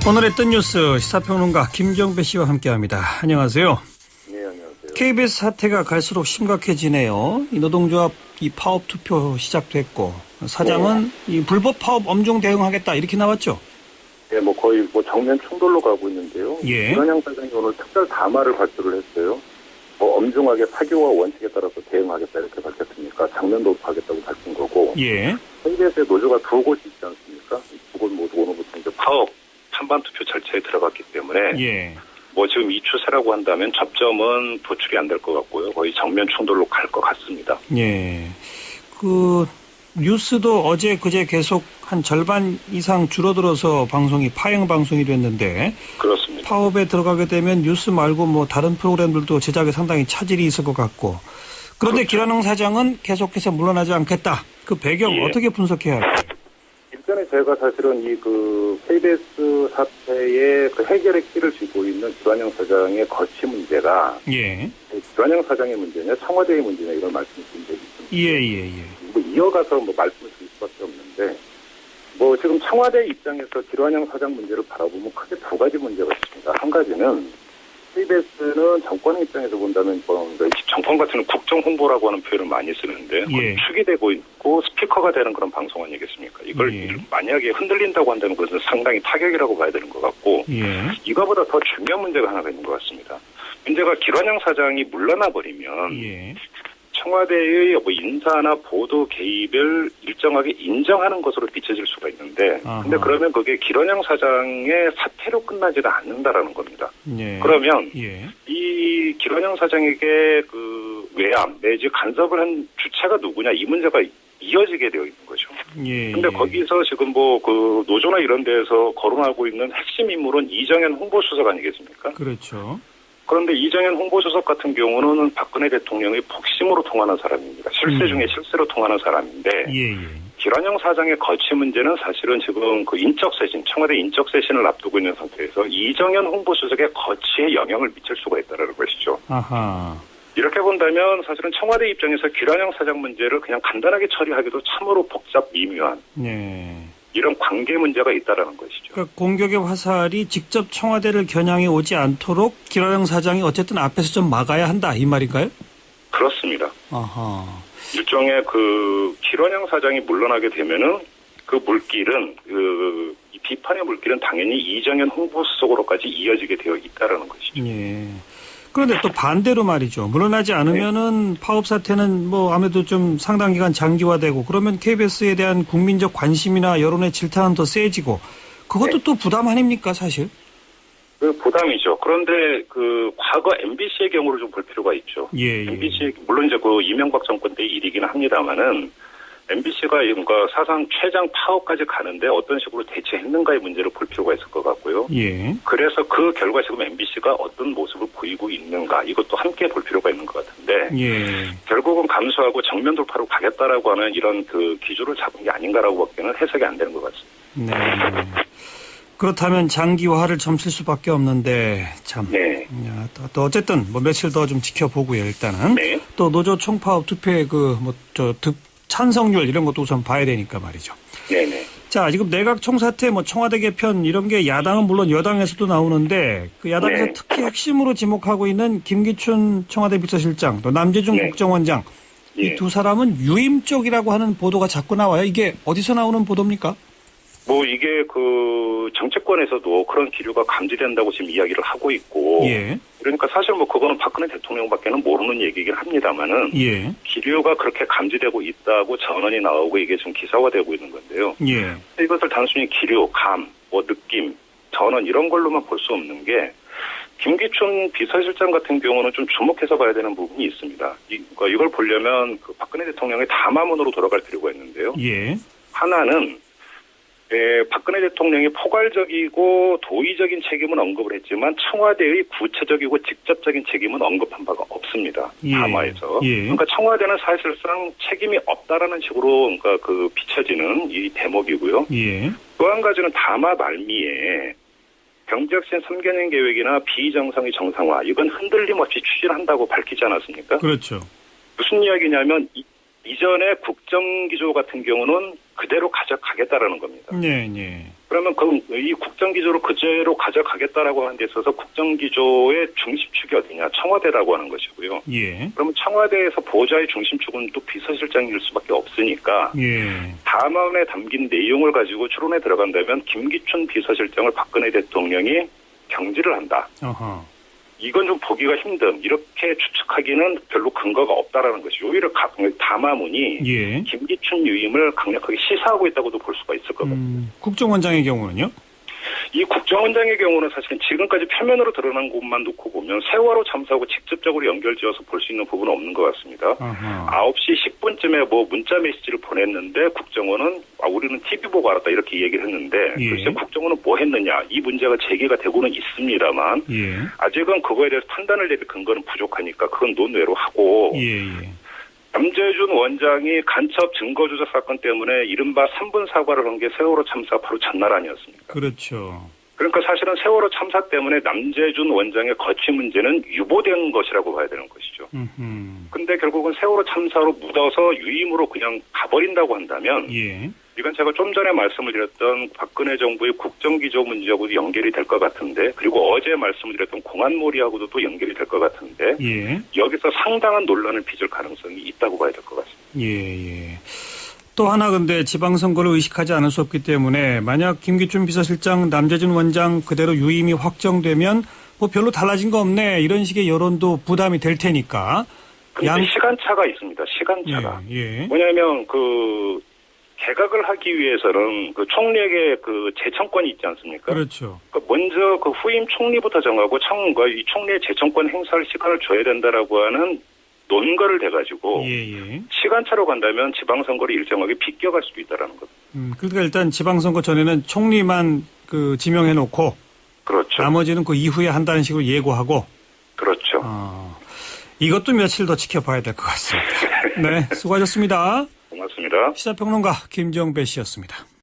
오늘의 뜬 뉴스 시사평론가 김종배 씨와 함께합니다. 안녕하세요. 네, 안녕하세요. KBS 사태가 갈수록 심각해지네요. 이 노동조합 이 파업 투표 시작됐고 사장은 이 불법 파업 엄중 대응하겠다 이렇게 나왔죠. 네, 거의 정면 충돌로 가고 있는데요. 예. 김한영 사장이 오늘 특별 담화를 발표를 했어요. 엄중하게 사교와 원칙에 따라서 대응하겠다 이렇게 밝혔으니까 정면 돌파하겠다고 밝힌 거고. 예. KBS의 노조가 두 곳이 있지 않습니까? 두 곳 모두 오늘부터 이제 파업 찬반 투표 절차에 들어갔기 때문에. 예. 지금 이 추세라고 한다면 접점은 도출이 안 될 것 같고요. 거의 정면 충돌로 갈 것 같습니다. 예. 그 뉴스도 어제 그제 계속 한 절반 이상 줄어들어서 방송이 파행 방송이 됐는데. 그렇습니다. 파업에 들어가게 되면 뉴스 말고 다른 프로그램들도 제작에 상당히 차질이 있을 것 같고. 그런데 그렇죠. 김한영 사장은 계속해서 물러나지 않겠다. 그 배경 예. 어떻게 분석해야 할까요? 일전에 제가 사실은 KBS 사태의 해결의 키를 쥐고 있는 김한영 사장의 거취 문제가 예. 김한영 사장의 문제냐 청와대의 문제냐 이런 말씀을 드린 적이 있습니다. 예. 이어가서 말씀을 드릴 수밖에 없는데 지금 청와대 입장에서 김한영 사장 문제를 바라보면 크게 두 가지 문제가 있습니다. 한 가지는 KBS는 정권의 입장에서 본다면 정권 같은 국정 홍보라고 하는 표현을 많이 쓰는데 예. 축이 되고 있고 스피커가 되는 그런 방송 아니겠습니까? 이걸 예. 만약에 흔들린다고 한다면 그것은 상당히 타격이라고 봐야 되는 것 같고 예. 이거보다 더 중요한 문제가 하나가 있는 것 같습니다. 문제가 김한영 사장이 물러나 버리면 예. 청와대의 인사나 보도 개입을 일정하게 인정하는 것으로 비춰질 수가 있는데 근데 그러면 그게 김한영 사장의 사태로 끝나지는 않는다라는 겁니다. 예. 그러면 예. 이 김한영 사장에게 외압 내지 간섭을 한 주체가 누구냐 이 문제가 이어지게 되어 있는 거죠. 예. 근데 거기서 지금 노조나 이런 데에서 거론하고 있는 핵심 인물은 이정현 홍보수석 아니겠습니까? 그렇죠. 그런데 이정현 홍보수석 같은 경우는 박근혜 대통령의 복심으로 통하는 사람입니다. 실세 중에 실세로 통하는 사람인데 예. 김한영 사장의 거취 문제는 사실은 지금 인적 쇄신, 청와대 인적 쇄신을 앞두고 있는 상태에서 이정현 홍보수석의 거취에 영향을 미칠 수가 있다는 것이죠. 아하. 이렇게 본다면 사실은 청와대 입장에서 김한영 사장 문제를 그냥 간단하게 처리하기도 참으로 복잡 미묘한 이런 관계 문제가 있다라는 것이죠. 그러니까 공격의 화살이 직접 청와대를 겨냥해 오지 않도록 김한영 사장이 어쨌든 앞에서 좀 막아야 한다 이 말인가요? 그렇습니다. 아하. 일종의 김한영 사장이 물러나게 되면은 그 물길은 이 비판의 물길은 당연히 이정현 홍보수석으로까지 이어지게 되어 있다라는 것이죠. 예. 그런데 또 반대로 말이죠. 물러나지 않으면은 파업 사태는 아무래도 좀 상당 기간 장기화되고 그러면 KBS에 대한 국민적 관심이나 여론의 질타는 더 세지고 그것도 또 부담 아닙니까 사실? 부담이죠. 그런데 과거 MBC의 경우를 좀 볼 필요가 있죠. 예. MBC 물론 이제 이명박 정권 때 일이긴 합니다만은 MBC가 사상 최장 파업까지 가는데 어떤 식으로 대처했는가의 문제를 볼 필요가 있을 것 같고요. 예. 그래서 그 결과 지금 MBC가 어떤 모습을 보이고 있는가 이것도 함께 볼 필요가 있는 것 같은데 예. 결국은 감수하고 정면 돌파로 가겠다라고 하는 이런 기조를 잡은 게 아닌가라고밖에는 해석이 안 되는 것 같습니다. 네. 그렇다면 장기화를 점칠 수밖에 없는데 참. 네. 또 어쨌든 며칠 더 좀 지켜보고요 일단은. 네. 또 노조 총파업 투표의 찬성률 이런 것도 우선 봐야 되니까 말이죠. 네네. 자, 지금 내각 총사퇴, 청와대 개편 이런 게 야당은 물론 여당에서도 나오는데 그 야당에서 네. 특히 핵심으로 지목하고 있는 김기춘 청와대 비서실장 또 남재중 네. 국정원장 이 두 사람은 유임 쪽이라고 하는 보도가 자꾸 나와요. 이게 어디서 나오는 보도입니까? 이게 정치권에서도 그런 기류가 감지된다고 지금 이야기를 하고 있고. 예. 그러니까 사실 그거는 박근혜 대통령밖에는 모르는 얘기긴 합니다만은. 예. 기류가 그렇게 감지되고 있다고 전언이 나오고 이게 지금 기사화되고 있는 건데요. 예. 이것을 단순히 기류, 감, 느낌, 전언 이런 걸로만 볼 수 없는 게 김기춘 비서실장 같은 경우는 좀 주목해서 봐야 되는 부분이 있습니다. 이걸 보려면 박근혜 대통령의 담화문으로 돌아갈 필요가 있는데요. 예. 하나는 박근혜 대통령이 포괄적이고 도의적인 책임은 언급을 했지만 청와대의 구체적이고 직접적인 책임은 언급한 바가 없습니다. 예. 담화에서. 예. 그러니까 청와대는 사실상 책임이 없다라는 식으로 비춰지는 이 대목이고요. 예. 또 한 가지는 담화 말미에 경제혁신 3개년 계획이나 비정상의 정상화 이건 흔들림 없이 추진한다고 밝히지 않았습니까? 그렇죠. 무슨 이야기냐면 이전에 국정기조 같은 경우는 그대로 가져가겠다라는 겁니다. 네, 네. 그러면 이 국정기조로 그대로 가져가겠다라고 하는 데 있어서 국정기조의 중심축이 어디냐? 청와대라고 하는 것이고요. 예. 그러면 청와대에서 보좌의 중심축은 또 비서실장일 수밖에 없으니까 예. 담화문에 담긴 내용을 가지고 추론에 들어간다면 김기춘 비서실장을 박근혜 대통령이 경질을 한다. 어허. 이건 좀 보기가 힘든, 이렇게 추측하기는 별로 근거가 없다라는 것이죠. 오히려 담화문이 예. 김기춘 유임을 강력하게 시사하고 있다고도 볼 수가 있을 거거든요. 국정원장의 경우는요? 이 국정원장의 경우는 사실은 지금까지 표면으로 드러난 것만 놓고 보면 세월호 참사하고 직접적으로 연결지어서 볼 수 있는 부분은 없는 것 같습니다. 어허. 9시 10분쯤에 뭐 문자 메시지를 보냈는데 국정원은 우리는 TV 보고 알았다 이렇게 얘기를 했는데 예. 글쎄 국정원은 뭐 했느냐, 이 문제가 제기가 되고는 있습니다만 예. 아직은 그거에 대해서 판단을 내릴 근거는 부족하니까 그건 논외로 하고 예, 예. 남재준 원장이 간첩 증거조작 사건 때문에 이른바 3분 사과를 한 게 세월호 참사 바로 전날 아니었습니까? 그렇죠. 그러니까 사실은 세월호 참사 때문에 남재준 원장의 거취 문제는 유보된 것이라고 봐야 되는 것이죠. 근데 결국은 세월호 참사로 묻어서 유임으로 그냥 가버린다고 한다면 예. 이건 제가 좀 전에 말씀을 드렸던 박근혜 정부의 국정기조 문제하고도 연결이 될 것 같은데, 그리고 어제 말씀을 드렸던 공안몰이하고도 또 연결이 될 것 같은데 예. 여기서 상당한 논란을 빚을 가능성이 있다고 봐야 될 것 같습니다. 예, 예. 또 하나 근데 지방선거를 의식하지 않을 수 없기 때문에 만약 김기춘 비서실장, 남재준 원장 그대로 유임이 확정되면 뭐 별로 달라진 거 없네 이런 식의 여론도 부담이 될 테니까. 그런데 시간차가 있습니다. 시간차가. 예, 예. 뭐냐면 개각을 하기 위해서는 그 총리에게 그 재청권이 있지 않습니까? 그렇죠. 먼저 그 후임 총리부터 정하고 이 총리의 재청권 행사할 시간을 줘야 된다라고 하는 논거를 대가지고 예, 예. 시간차로 간다면 지방선거를 일정하게 비껴갈 수도 있다라는 겁니다. 그러니까 일단 지방선거 전에는 총리만 지명해 놓고 그렇죠. 나머지는 그 이후에 한다는 식으로 예고하고. 그렇죠. 이것도 며칠 더 지켜봐야 될 것 같습니다. 네, 수고하셨습니다. 고맙습니다. 시사평론가 김정배 씨였습니다.